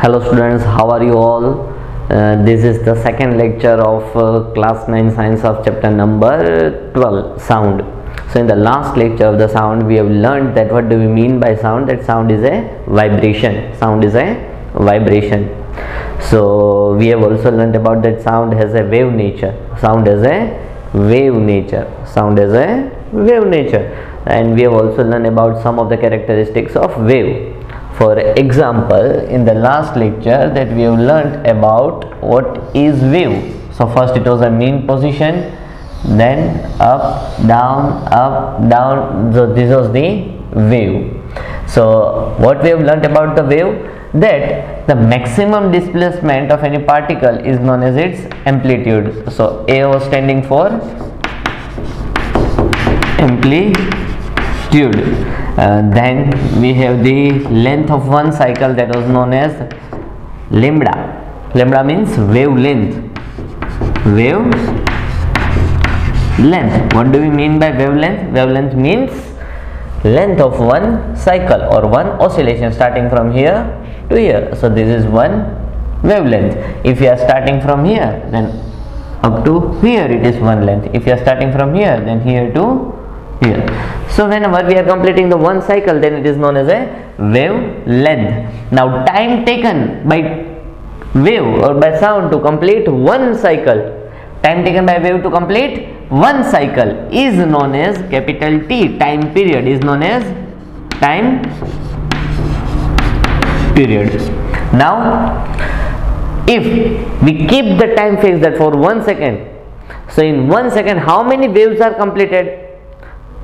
Hello students, how are you all? This is the second lecture of class 9 science of chapter number 12, sound. So in the last lecture of the sound, we have learned that what do we mean by sound, that sound is a vibration. Sound is a vibration. So we have also learned about that sound has a wave nature. Sound has a wave nature. Sound has a wave nature. And we have also learned about some of the characteristics of wave. For example, in the last lecture that we have learnt about what is wave. So first it was a mean position, then up, down. So this was the wave. So what we have learnt about the wave, that the maximum displacement of any particle is known as its amplitude. So A was standing for amplitude. Then we have the length of one cycle, that was known as lambda. Lambda means wavelength. Wavelength. What do we mean by wavelength? Wavelength means length of one cycle or one oscillation starting from here to here. So this is one wavelength. If you are starting from here, then up to here it is one length. If you are starting from here, then here to here. So whenever we are completing the one cycle, then it is known as a wavelength. Now time taken by wave or by sound to complete one cycle, time taken by wave to complete one cycle is known as capital T. Time period is known as time period. Now if we keep the time fixed that for 1 second, so in 1 second how many waves are completed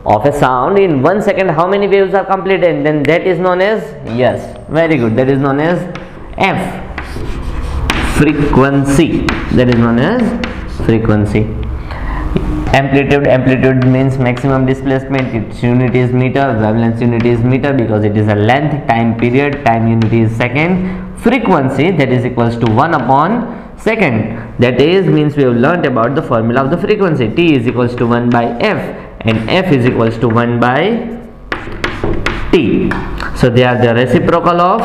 of a sound? In 1 second how many waves are completed? Then that is known as, yes, very good, that is known as f, frequency. That is known as frequency. Amplitude means maximum displacement. Its unit is meter. Wavelength unit is meter because it is a length. Time period, time unit is second. Frequency, that is equals to 1 upon second. That is means we have learnt about the formula of the frequency. T is equals to 1 by f and f is equals to 1 by t. So they are the reciprocal of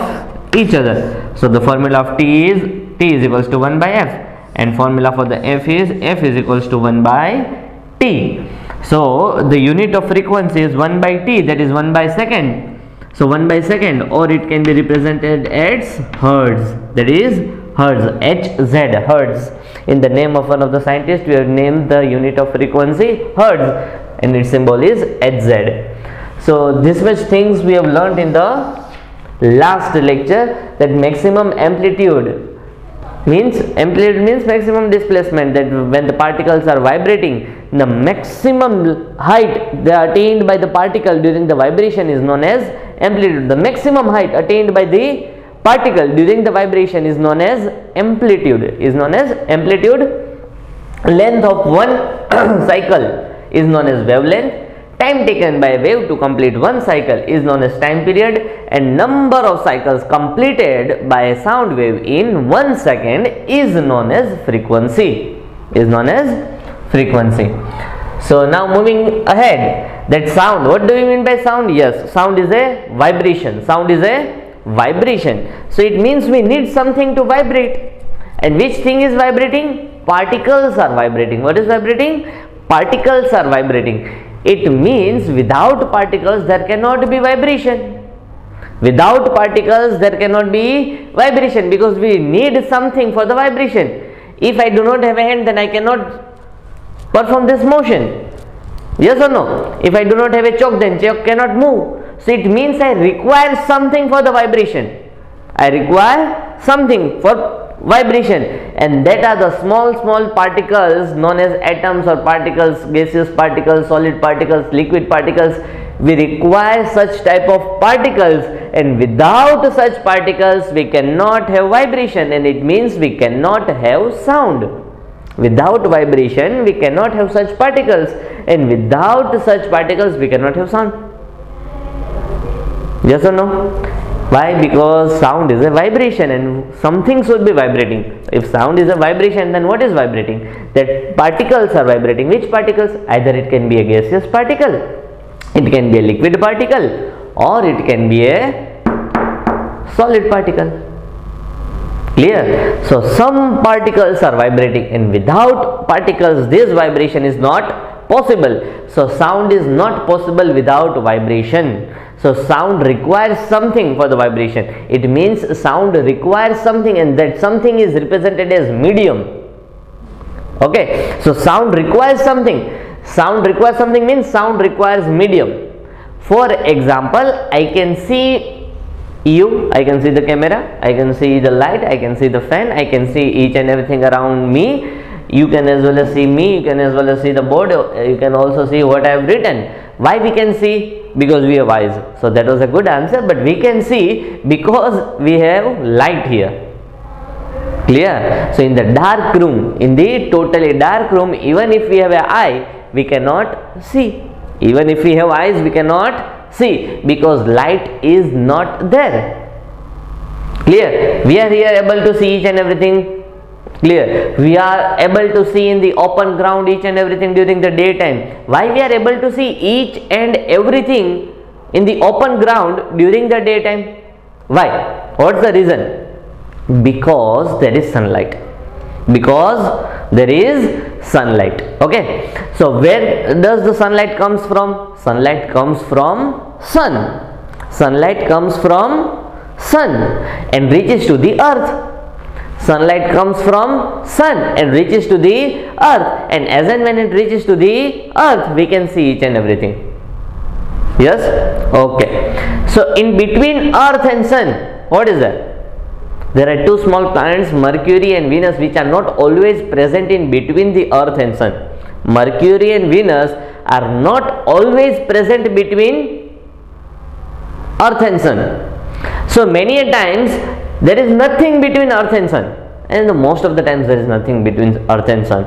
each other. So the formula of T is equals to 1 by f, and formula for the f is equals to 1 by t. So the unit of frequency is 1 by t, that is 1 by second. So 1 by second, or it can be represented as hertz, that is hertz, Hz, hertz. In the name of one of the scientists, we have named the unit of frequency hertz, and its symbol is Hz. So this much things we have learnt in the last lecture, that maximum amplitude means maximum displacement, that when the particles are vibrating, the maximum height they are attained by the particle during the vibration is known as amplitude. The maximum height attained by the particle during the vibration is known as amplitude. Length of one cycle is known as wavelength. Time taken by a wave to complete one cycle is known as time period, and number of cycles completed by a sound wave in 1 second is known as frequency. So now moving ahead, that sound, what do we mean by sound? Yes, sound is a vibration. So it means we need something to vibrate. And which thing is vibrating? Particles are vibrating. What is vibrating? Particles are vibrating. It means without particles there cannot be vibration. Without particles there cannot be vibration, because we need something for the vibration. If I do not have a hand, then I cannot perform this motion. Yes or no? If I do not have a chalk, then chalk cannot move. So it means I require something for the vibration. I require something for vibration, and that are the small particles known as atoms or particles, gaseous particles, solid particles, liquid particles. We require such type of particles, and without such particles we cannot have vibration, and it means we cannot have sound. Without vibration we cannot have such particles, and without such particles we cannot have sound. Yes or no? Why? Because sound is a vibration and something should be vibrating. If sound is a vibration, then what is vibrating? That particles are vibrating. Which particles? Either it can be a gaseous particle, it can be a liquid particle, or it can be a solid particle. Clear? So some particles are vibrating, and without particles this vibration is not possible. So sound is not possible without vibration. So sound requires something for the vibration. It means sound requires something, and that something is represented as medium. Okay, so sound requires something. Sound requires something means sound requires medium. For example, I can see you, I can see the camera, I can see the light, I can see the fan, I can see each and everything around me. You can as well as see me, you can as well as see the board, you can also see what I have written. Why we can see? Because we have eyes. So that was a good answer, but we can see because we have light here. Clear? So in the dark room, in the totally dark room, even if we have an eye, we cannot see. Even if we have eyes, we cannot see because light is not there. Clear? We are here able to see each and everything. Clear? We are able to see in the open ground each and everything during the daytime. Why we are able to see each and everything in the open ground during the daytime? Why? What's the reason? Because there is sunlight. Because there is sunlight. Okay, so where does the sunlight comes from? Sunlight comes from sun. Sunlight comes from sun and reaches to the earth. Sunlight comes from sun and reaches to the earth, and as and when it reaches to the earth, we can see each and everything. Yes? Okay, so in between earth and sun, what is that? There are two small planets, Mercury and Venus, which are not always present in between the earth and sun. Mercury and Venus are not always present between earth and sun. So many a times there is nothing between earth and sun, and most of the times there is nothing between earth and sun.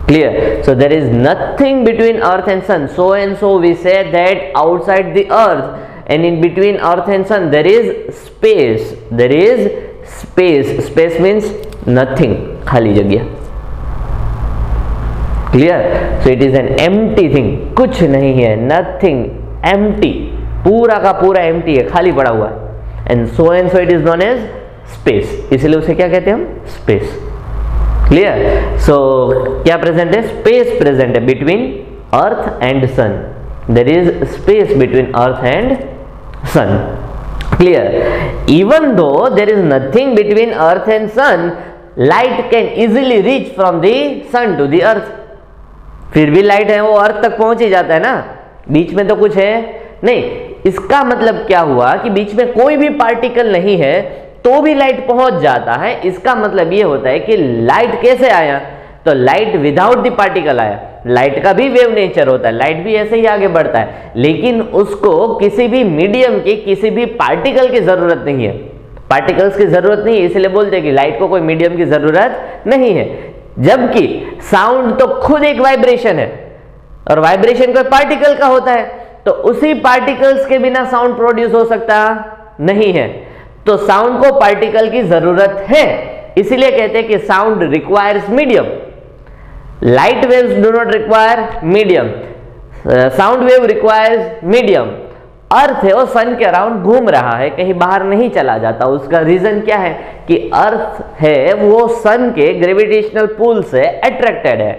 Clear? So there is nothing between earth and sun. So and so we say that outside the earth and in between earth and sun there is space. There is space. Space means nothing, खाली जगह. Clear? So it is an empty thing. कुछ नहीं है, nothing, empty. पूरा का पूरा empty है, खाली पड़ा हुआ है. And so it is known as space. इसलिए उसे क्या कहते हैं हम? Space. Clear? So क्या present है? Space present है between earth and sun. There is space between earth and sun. Clear? Even though there is nothing between earth and sun, light can easily reach from the sun to the earth. फिर भी light है वो अर्थ तक पहुंच ही जाता है ना, बीच में तो कुछ है नहीं. इसका मतलब क्या हुआ कि बीच में कोई भी पार्टिकल नहीं है तो भी लाइट पहुंच जाता है. इसका मतलब ये होता है कि लाइट कैसे आया? तो लाइट विदाउट द पार्टिकल आया. लाइट का भी वेव नेचर होता है, लाइट भी ऐसे ही आगे बढ़ता है, लेकिन उसको किसी भी मीडियम की, किसी भी पार्टिकल की जरूरत नहीं है. पार्टिकल्स की जरूरत नहीं है, इसलिए बोलते हैं कि लाइट को कोई मीडियम की जरूरत नहीं है. जबकि साउंड तो खुद एक वाइब्रेशन है, और वाइब्रेशन कोई पार्टिकल का होता है, तो उसी पार्टिकल्स के बिना साउंड प्रोड्यूस हो सकता नहीं है. तो साउंड को पार्टिकल की जरूरत है, इसीलिए कहते हैं कि sound requires medium. Light waves do not require medium. Sound wave requires medium. अर्थ है वो सन के अराउंड घूम रहा है, कहीं बाहर नहीं चला जाता. उसका रीजन क्या है कि अर्थ है वो सन के ग्रेविटेशनल पुल से अट्रैक्टेड है.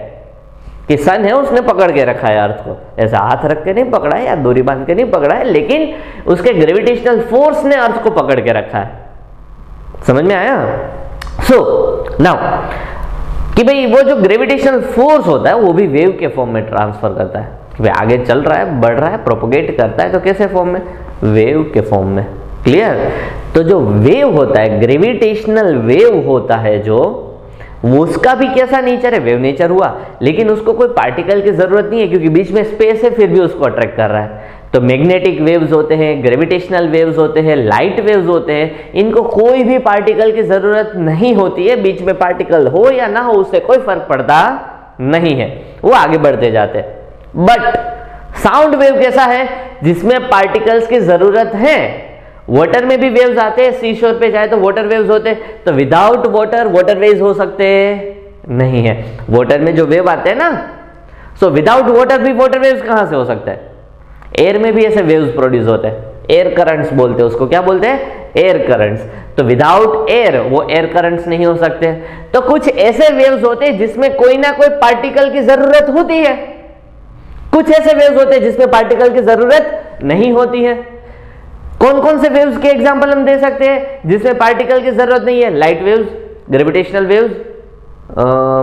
कि सन है उसने पकड़ के रखा है अर्थ को, ऐसा हाथ रख के नहीं पकड़ा है या डोरी बांध के नहीं पकड़ा है, लेकिन उसके ग्रेविटेशनल फोर्स ने अर्थ को पकड़ के रखा है. समझ में आया? सो नाउ कि भाई वो जो ग्रेविटेशनल फोर्स होता है वो भी वेव के फॉर्म में ट्रांसफर करता है. कि भाई आगे चल रहा है, बढ़ रहा है, प्रोपोगेट करता है, तो कैसे फॉर्म में? वेव के फॉर्म में. क्लियर? तो जो वेव होता है, ग्रेविटेशनल वेव होता है जो, उसका भी कैसा नेचर है? वेव नेचर हुआ, लेकिन उसको कोई पार्टिकल की जरूरत नहीं है क्योंकि बीच में स्पेस है, फिर भी उसको अट्रैक्ट कर रहा है. तो मैग्नेटिक वेव्स होते हैं, ग्रेविटेशनल वेव्स होते हैं, लाइट वेव्स होते हैं, इनको कोई भी पार्टिकल की जरूरत नहीं होती है. बीच में पार्टिकल हो या ना हो उससे कोई फर्क पड़ता नहीं है, वो आगे बढ़ते जाते हैं. बट साउंड वेव कैसा है? जिसमें पार्टिकल्स की जरूरत है. वाटर में भी वेव्स आते हैं, सी शोर पे जाए तो वाटर वेव्स होते हैं, तो विदाउट वाटर वाटर वेव्स हो सकते नहीं है. वाटर में जो वेव आते हैं ना, सो विदाउट वाटर भी वाटर वेव्स कहां से हो सकता है? एयर में भी ऐसे वेव्स प्रोड्यूस होते हैं. एयर करंट्स बोलते हैं उसको। क्या बोलते हैं? Air currents. तो विदाउट एयर वो एयर करंट्स नहीं हो सकते। तो कुछ ऐसे वेव्स होते हैं जिसमें कोई ना कोई पार्टिकल की जरूरत होती है, कुछ ऐसे वेव्स होते हैं जिसमें पार्टिकल की जरूरत नहीं होती है। कौन कौन से वेव्स के एग्जांपल हम दे सकते हैं जिसमें पार्टिकल की जरूरत नहीं है? Light waves, gravitational waves,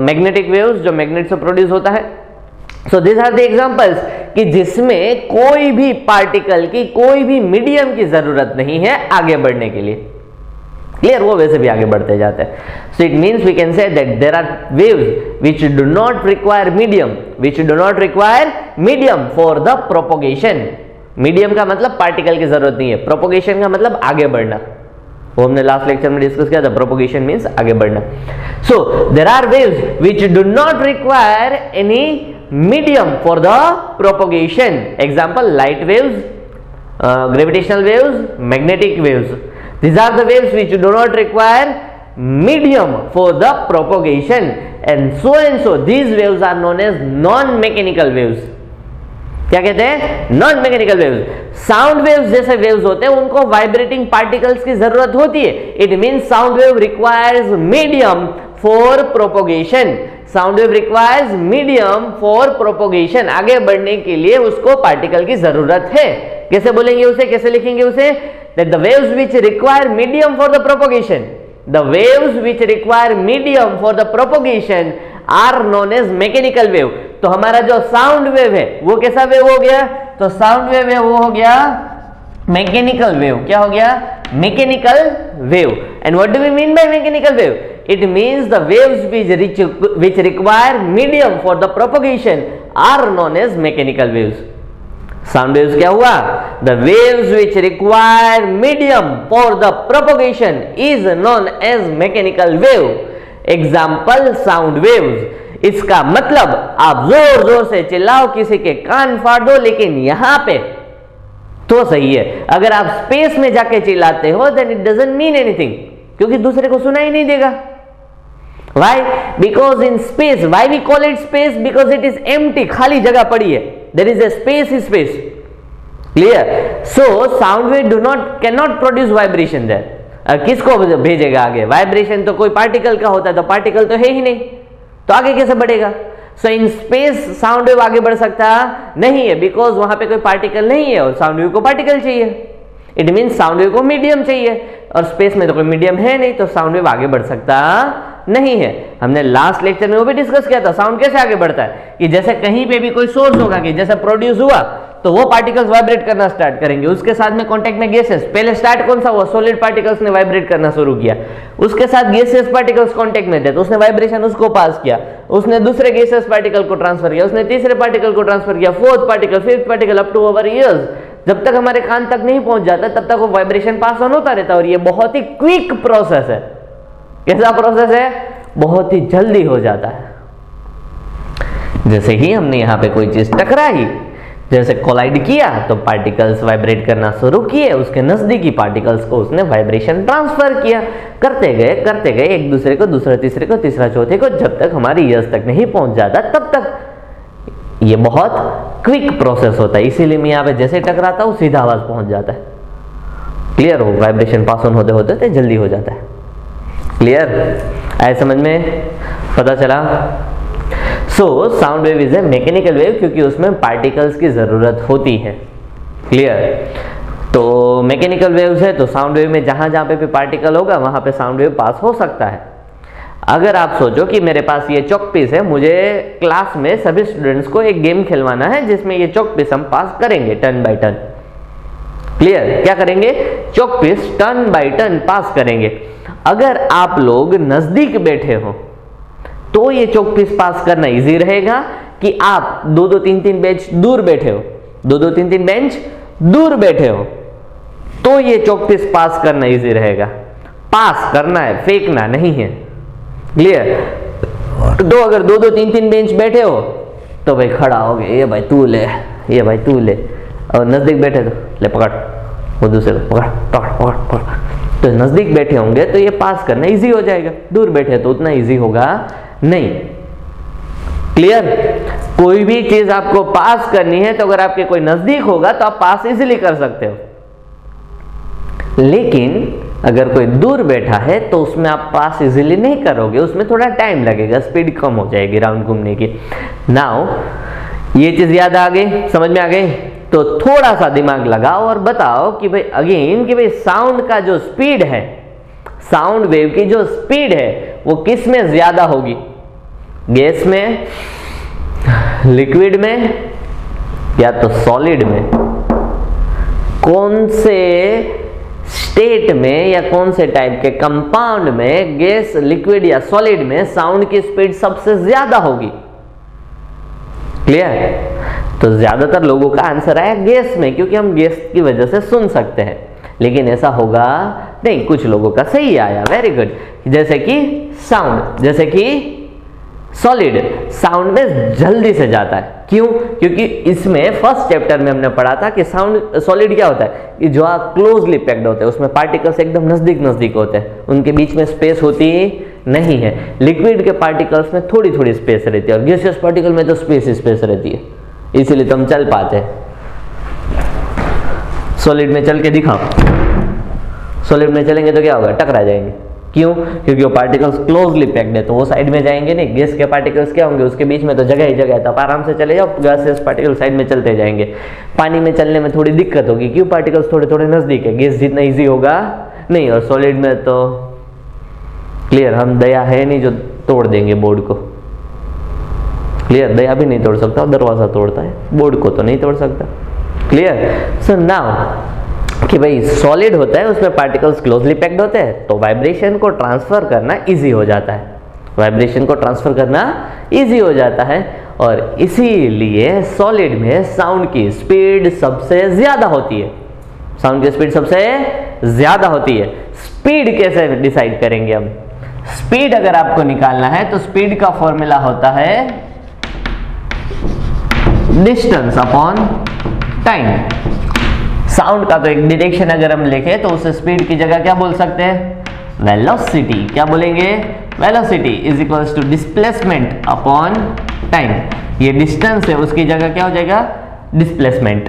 magnetic waves जो मैग्नेट से प्रोड्यूस होता है। So this are the examples कि जिसमें कोई भी पार्टिकल की, कोई भी मीडियम की जरूरत नहीं है आगे बढ़ने के लिए। क्लियर? वो वैसे भी आगे बढ़ते जाते हैं। So it means we can say that there are waves which do not require medium, which do not require medium for the propagation. Medium का मतलब पार्टिकल की जरूरत नहीं है, प्रोपोगेशन का मतलब आगे बढ़ना। वो हमने लास्ट लेक्चर में डिस्कस किया था, प्रोपोगेशन मींस आगे बढ़ना। So there are waves which do not require any medium for the propagation. Example light waves, gravitational waves, magnetic waves. These are the waves which do not require medium for the propagation, and so these waves are known as non-mechanical waves. क्या कहते हैं? Non-mechanical waves. Sound waves जैसे waves होते हैं उनको vibrating particles की जरूरत होती है। It means sound wave requires medium for propagation. Sound wave requires medium for propagation. आगे बढ़ने के लिए उसको पार्टिकल की जरूरत है। कैसे बोलेंगे उसे, कैसे लिखेंगे उसे? That the waves which require medium for the propagation, the waves which require medium for the propagation are known as mechanical wave. तो हमारा जो साउंड वेव है वो कैसा वेव हो गया? तो साउंड वेव है वो हो गया मैकेनिकल वेव। क्या हो गया? Mechanical wave. And what do we mean by mechanical wave? It means the waves which require medium for the propagation are known as mechanical waves. Sound waves क्या हुआ? The waves which require medium for the propagation is known as mechanical wave. Example sound waves. इसका मतलब आप जोर जोर से चिल्लाओ, किसी के कान फाड़ दो, लेकिन यहां पे तो सही है। अगर आप स्पेस में जाके चिल्लाते हो then it doesn't mean anything, क्योंकि दूसरे को सुनाई नहीं देगा। Why? Because in space, why we call it space? Because it is empty, खाली जगह पड़ी है। There is a space in space. Clear? So sound wave cannot produce vibration there. किसको भेजेगा आगे? वाइब्रेशन तो कोई पार्टिकल का होता है, तो पार्टिकल तो है ही नहीं, तो आगे कैसे बढ़ेगा? सो इन स्पेस साउंड वेव आगे बढ़ सकता नहीं है, बिकॉज वहां पे कोई पार्टिकल नहीं है और साउंड वेव को पार्टिकल चाहिए। इट मीन साउंड वेव को मीडियम चाहिए, और स्पेस में तो कोई मीडियम है नहीं, तो साउंड वेव आगे बढ़ सकता नहीं है। हमने लास्ट लेक्चर में वो भी डिस्कस किया था साउंड कैसे आगे बढ़ता है, कि जैसे कहीं पे भी कोई सोर्स होगा कि जैसे प्रोड्यूस हुआ तो वो पार्टिकल्स वाइब्रेट करना स्टार्ट करेंगे, उसके साथ में कांटेक्ट में गैसेस, पहले स्टार्ट कौन सा हुआ? सॉलिड पार्टिकल्स ने वाइब्रेट करना शुरू किया, उसके साथ गैसेस पार्टिकल्स कांटेक्ट में थे तो उसने वाइब्रेशन उसको पास किया, उसने दूसरे गैसेस पार्टिकल को ट्रांसफर किया, उसने तीसरे पार्टिकल को ट्रांसफर किया, fourth particle, fifth particle, up to over years. जब तक हमारे कान तक नहीं पहुंच जाता तब तक वो वाइब्रेशन पास ऑन होता रहता है, और ये बहुत ही क्विक प्रोसेस है। कैसा प्रोसेस है? बहुत ही जल्दी हो जाता है। जैसे ही हमने यहाँ पे कोई चीज टकराई, जैसे कोलाइड किया, तो पार्टिकल्स वाइब्रेट करना शुरू किए, उसके नजदीकी पार्टिकल्स को उसने वाइब्रेशन ट्रांसफर किया, करते गए एक दूसरे को, दूसरा तीसरे को, तीसरा चौथे को, जब तक हमारी ईयर्स तक नहीं पहुंच जाता तब तक। ये बहुत क्विक प्रोसेस होता है, इसीलिए मैं यहाँ पे जैसे टकराता हूँ सीधा आवाज पहुंच जाता है। क्लियर हो? वाइब्रेशन पास ऑन होते होते जल्दी हो जाता है। क्लियर? आए समझ में? पता चला? So sound wave is a mechanical wave, क्योंकि उसमें पार्टिकल्स की जरूरत होती है। क्लियर? तो मैकेनिकल वेव्स है तो साउंड वेव में जहां जहां पे भी पार्टिकल होगा वहां पे साउंड वेव पास हो सकता है। अगर आप सोचो कि मेरे पास ये चॉक पीस है, मुझे क्लास में सभी स्टूडेंट्स को एक गेम खिलवाना है जिसमें ये चॉक पीस हम पास करेंगे टर्न बाय टर्न। क्लियर? क्या करेंगे? Chalk piece turn by turn pass करेंगे। अगर आप लोग नजदीक बैठे हो तो ये चॉक पीस पास करना इजी रहेगा, कि आप 2-2 3-3 बेंच दूर बैठे हो, 2-2 3-3 बेंच दूर बैठे हो, तो ये चॉक पीस पास करना इजी रहेगा। पास करना है, फेंकना नहीं है। क्लियर? तो अगर 2-2 3-3 बेंच बैठे हो तो भाई खड़ा हो गए, ये भाई तू ले, ये भाई तू ले, और नजदीक बैठे तो ले पकड़, वो दूसरे को पकड़ पकड़ पकड़ पकड़। तो नजदीक बैठे होंगे तो ये पास करना इजी हो जाएगा, दूर बैठे तो उतना इजी होगा नहीं। क्लियर? कोई भी चीज आपको पास करनी है तो अगर आपके कोई नजदीक होगा तो आप पास इजीली कर सकते हो। लेकिन अगर कोई दूर बैठा है तो उसमें आप पास इजीली नहीं करोगे, उसमें थोड़ा टाइम लगेगा, स्पीड कम हो जाएगी राउंड घूमने की। नाउ ये चीज याद आ गई, समझ में आ गई? तो थोड़ा सा दिमाग लगाओ और बताओ कि भाई अगेन कि भाई साउंड का जो स्पीड है, साउंड वेव की जो स्पीड है वो किस में ज्यादा होगी? गैस में, लिक्विड में या तो सॉलिड में? कौन से स्टेट में या कौन से टाइप के कंपाउंड में, गैस, लिक्विड या सॉलिड में साउंड की स्पीड सबसे ज्यादा होगी? क्लियर? तो ज्यादातर लोगों का आंसर आया गैस में, क्योंकि हम गैस की वजह से सुन सकते हैं। लेकिन ऐसा होगा नहीं, कुछ लोगों का सही आया, वेरी गुड। जैसे कि साउंड, जैसे कि सॉलिड साउंड में जल्दी से जाता है। क्यों? क्योंकि इसमें फर्स्ट चैप्टर में हमने पढ़ा था कि साउंड, सॉलिड क्या होता है कि जो क्लोजली पैक्ड होते हैं, उसमें पार्टिकल्स एकदम नजदीक नजदीक होते हैं, उनके बीच में स्पेस होती नहीं है। लिक्विड के पार्टिकल्स में थोड़ी थोड़ी स्पेस रहती है और गैसियस पार्टिकल में तो स्पेस रहती है, इसीलिए तो हम चल पाते हैं। सॉलिड में चल के दिखाओ, सॉलिड में चलेंगे तो क्या होगा? टकरा जाएंगे। क्यों? क्योंकि वो पार्टिकल्स क्लोजली पैक्ड है, तो वो साइड में जाएंगे नहीं। गैस के पार्टिकल्स क्या होंगे? उसके बीच में तो जगह ही जगह है, तो आप आराम से चले जाओ, गैसेस पार्टिकल साइड में चलते जाएंगे। पानी में चलने में थोड़ी दिक्कत होगी, क्यों? पार्टिकल्स थोड़े थोड़े नजदीक है, गैस जितना ईजी होगा नहीं। और सॉलिड में तो क्लियर, हम दया है नहीं जो तोड़ देंगे बोर्ड को। क्लियर? दया भी नहीं तोड़ सकता, दरवाजा तोड़ता है, बोर्ड को तो नहीं तोड़ सकता। क्लियर? सो नाउ कि भाई सॉलिड होता है, उसमें पार्टिकल्स क्लोजली पैक्ड होते हैं, तो वाइब्रेशन को ट्रांसफर करना इजी हो जाता है, वाइब्रेशन को ट्रांसफर करना इजी हो जाता है। और इसीलिए सॉलिड में साउंड की स्पीड सबसे ज्यादा होती है, साउंड की स्पीड सबसे ज्यादा होती है। स्पीड कैसे डिसाइड करेंगे हम? स्पीड अगर आपको निकालना है तो स्पीड का फॉर्मूला होता है डिस्टेंस अपॉन टाइम। साउंड का तो एक डायरेक्शन अगर हम लिखे तो उस स्पीड की जगह क्या बोल सकते हैं? वेलोसिटी। क्या बोलेंगे? Velocity is equals to displacement upon time. ये डिस्टेंस है, उसकी जगह क्या हो जाएगा? डिस्प्लेसमेंट।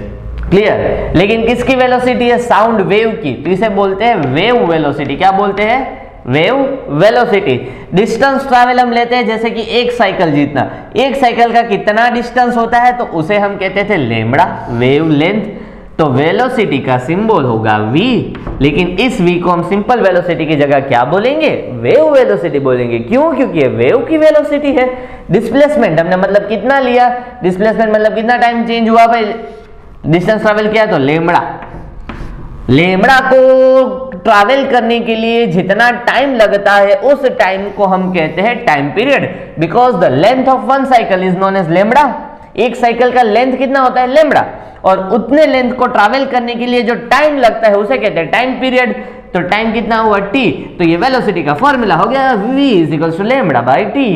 क्लियर? लेकिन किसकी वेलोसिटी है? साउंड वेव की, तो इसे बोलते हैं वेव वेलोसिटी। क्या बोलते हैं? Wave velocity. डिस्टेंस ट्रैवल हम लेते हैं जैसे कि एक साइकिल जितना, एक साइकिल का कितना डिस्टेंस होता है तो उसे हम कहते थे लैम्बडा, वेव लेंथ। तो वेलोसिटी का सिंबल होगा v, लेकिन इस v को हम सिंपल वेलोसिटी की जगह क्या बोलेंगे? वेव वेलोसिटी बोलेंगे। क्यों? क्योंकि ये वेव की वेलोसिटी है। डिस्प्लेसमेंट हमने मतलब कितना लिया? डिस्प्लेसमेंट मतलब कितना टाइम चेंज हुआ भाई, डिस्टेंस ट्रैवल किया तो लैम्बडा। लैम्बडा को ट्रैवल करने के लिए जितना टाइम लगता है उस टाइम को हम कहते हैं time period, because the length of one cycle is known as lambda. एक साइकिल का लेंथ कितना होता है? लैम्बडा। और उतने लेंथ को ट्रैवल करने के लिए जो टाइम लगता है उसे कहते हैं टाइम पीरियड। तो टाइम कितना हुआ? t। तो ये वेलोसिटी का फॉर्मूला हो गया v is equals to lambda by t।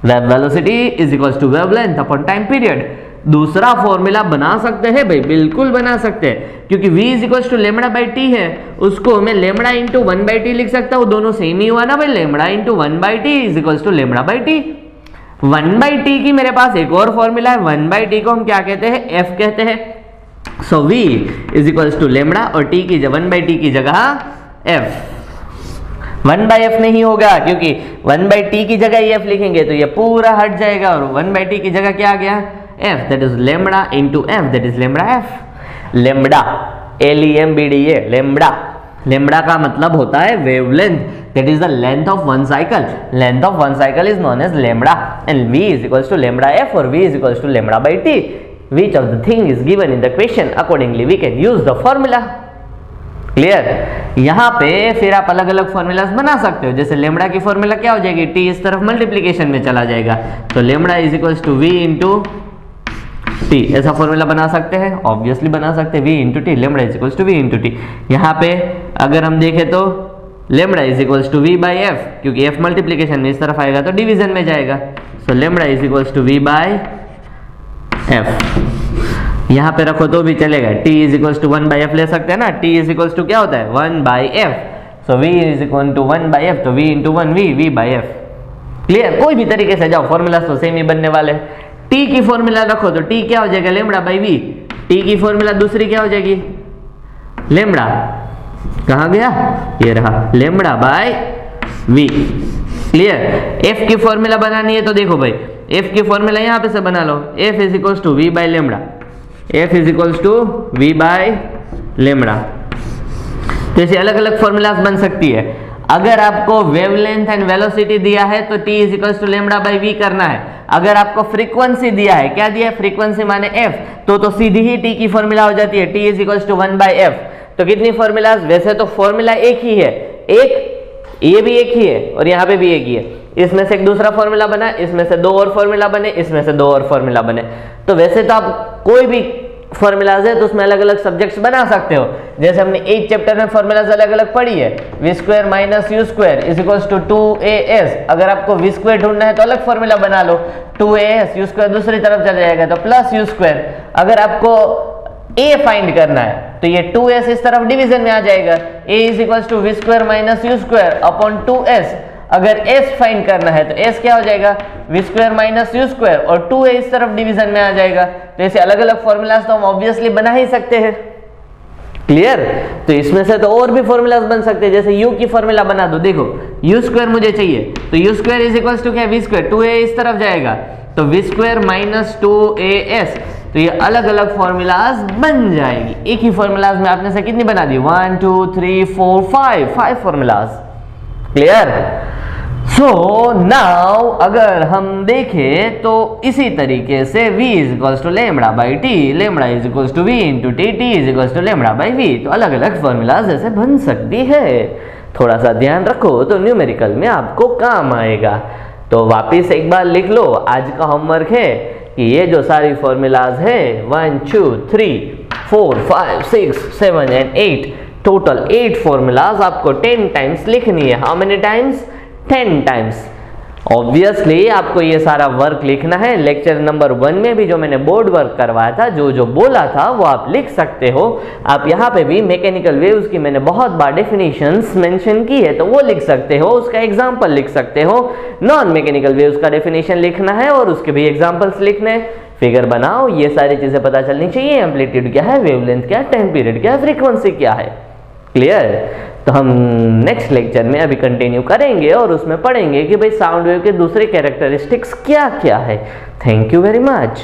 Velocity is equals to wavelength upon time period. दूसरा फॉर्मूला बना सकते हैं भाई, बिल्कुल बना सकते हैं, क्योंकि v is equals to lambda by t है, उसको मैं लैम्बडा इंटू 1 बाय t लिख सकता हूं। दोनों सेम ही हुआ ना भाई, lambda into 1 by t is equals to lambda by t। 1 by t की मेरे पास एक और फॉर्मूला है, 1 बाई टी को हम क्या कहते हैं? f कहते हैं। So v is equals to lambda और t की 1 बाई टी की जगह f। 1 बाई f नहीं होगा, क्योंकि 1 बाई टी की जगह ये f लिखेंगे तो ये पूरा हट जाएगा, और 1 बाई टी की जगह क्या आ गया? f, that is lambda into f, that is lambda f। Lambda LEMBDA, lambda. Lambda का मतलब होता है wavelength, that is the length of one cycle. Length of one cycle is known as lambda, and v is equals to lambda f or v is equals to lambda by t. Which of the thing is given in the question? Accordingly we can use the formula. Clear? यहाँ पे फिर आप अलग अलग formulas बना सकते हो। जैसे लेम्बडा की फॉर्मूला क्या हो जाएगी? t इस तरफ मल्टीप्लीकेशन में चला जाएगा, तो lambda is equals to v into t। ऐसा फॉर्मूला बना सकते हैं, ऑब्वियसली बना सकते हैं, v into T, lambda is equals to v into T. यहाँ पे अगर हम देखें तो lambda is equals to v by F, क्योंकि f मल्टीप्लीकेशन में इस तरफ आएगा तो डिवीजन में जाएगा। So lambda is equals to v by F. यहाँ पे रखो तो भी चलेगा, t is equals to 1 by F ले सकते हैं ना, t इज इक्वल्स टू क्या होता है? 1 by f. So v is equal to 1 by f, तो v into 1 v by f. Clear? कोई भी तरीके से जाओ, फॉर्मूला तो सेम ही बनने वाले। t की फॉर्मूला रखो तो t क्या हो जाएगा? Lambda by v। t की फॉर्मूला दूसरी क्या हो जाएगी? लेम्बडा कहाँ गया, ये रहा, lambda by v. Clear. F की फॉर्मूला बनानी है तो देखो भाई, एफ की फॉर्मूला यहाँ पे से बना लो, F is equals to V by lambda, F is equals to V by lambda. तो ऐसे अलग अलग फॉर्मूलाज बन सकती है। अगर आपको वेवलेंथ एंड वेलोसिटी दिया है तो t is equals to lambda by v करना है। अगर आपको फ्रीक्वेंसी दिया है, क्या दिया है, फ्रीक्वेंसी माने एफ, तो सीधी ही टी की फॉर्मूला हो जाती है, t is equals to 1 by f. तो कितनी फॉर्मूलाज, वैसे तो फॉर्मूला एक ही है, एक ये भी एक ही है और यहाँ पे भी एक ही है, इसमें से एक दूसरा फॉर्मूला बना, इसमें से दो और फॉर्मूला बने, इसमें से दो और फॉर्मूला बने। तो वैसे तो आप कोई भी फॉर्मूलाज है तो उसमें अलग अलग सब्जेक्ट्स बना सकते हो। जैसे हमने एक चैप्टर में फॉर्मूलाज अलग अलग पढ़ी है, v square minus u square is equals to 2as। अगर आपको वी स्क्वायर ढूंढना है तो अलग फॉर्मूला बना लो, 2as, यू स्क्वायर दूसरी तरफ चला जाएगा तो प्लस यू स्क्वायर। अगर आपको a फाइंड करना है तो ये 2s इस तरफ डिवीजन में आ जाएगा, a is equals to v square minus u square upon 2s। अगर s फाइंड करना है तो s क्या हो जाएगा, v square minus u square और 2a इस तरफ डिवीजन में आ जाएगा। तो ऐसे अलग अलग फॉर्मूलाज तो हम ऑब्वियसली बना ही सकते हैं। क्लियर। तो इसमें से तो और भी फॉर्मूलाज बन सकते हैं, जैसे u की फॉर्मूला बना दो, देखो u स्क्वायर मुझे चाहिए तो u square is equals to क्या, वी स्क्वायर, 2a इस तरफ जाएगा तो वी स्क्वायर माइनस 2as। तो ये अलग अलग फॉर्मूलाज बन जाएगी। एक ही फॉर्मूलाज में आपने से कितनी बना दी, 1 2 3 4 5 फॉर्मूलाज। क्लियर। सो नाउ अगर हम देखें तो इसी तरीके से v is equals to lambda by t, lambda is equals to v into t, t is equals to lambda by v। तो अलग अलग फॉर्मूलाज ऐसे बन सकती है। थोड़ा सा ध्यान रखो तो न्यूमेरिकल में आपको काम आएगा। तो वापिस एक बार लिख लो, आज का होमवर्क है कि ये जो सारी फॉर्मूलाज है 1 2 3 4 5 6 7 एंड 8, टोटल 8 फॉर्मूलाज आपको 10 टाइम्स लिखनी है। How many times, 10 times. Obviously आपको ये सारा वर्क लिखना है। लेक्चर नंबर 1 में भी जो मैंने बोर्ड वर्क करवाया था, जो जो बोला था वो आप लिख सकते हो। आप यहाँ पे भी मैकेनिकल वेव्स की मैंने बहुत बार डेफिनेशंस मेंशन की है तो वो लिख सकते हो, उसका एग्जांपल लिख सकते हो। नॉन मैकेनिकल वेव्स का डेफिनेशन लिखना है और उसके भी एग्जांपल्स लिखने, फिगर बनाओ, ये सारी चीजें पता चलनी चाहिए। एम्पलीट्यूड क्या है, वेवलेंथ क्या है, टाइम पीरियड क्या है, फ्रीक्वेंसी क्या है। क्लियर। तो हम नेक्स्ट लेक्चर में अभी कंटिन्यू करेंगे और उसमें पढ़ेंगे कि भाई साउंड वेव के दूसरे कैरेक्टरिस्टिक्स क्या क्या है। Thank you very much.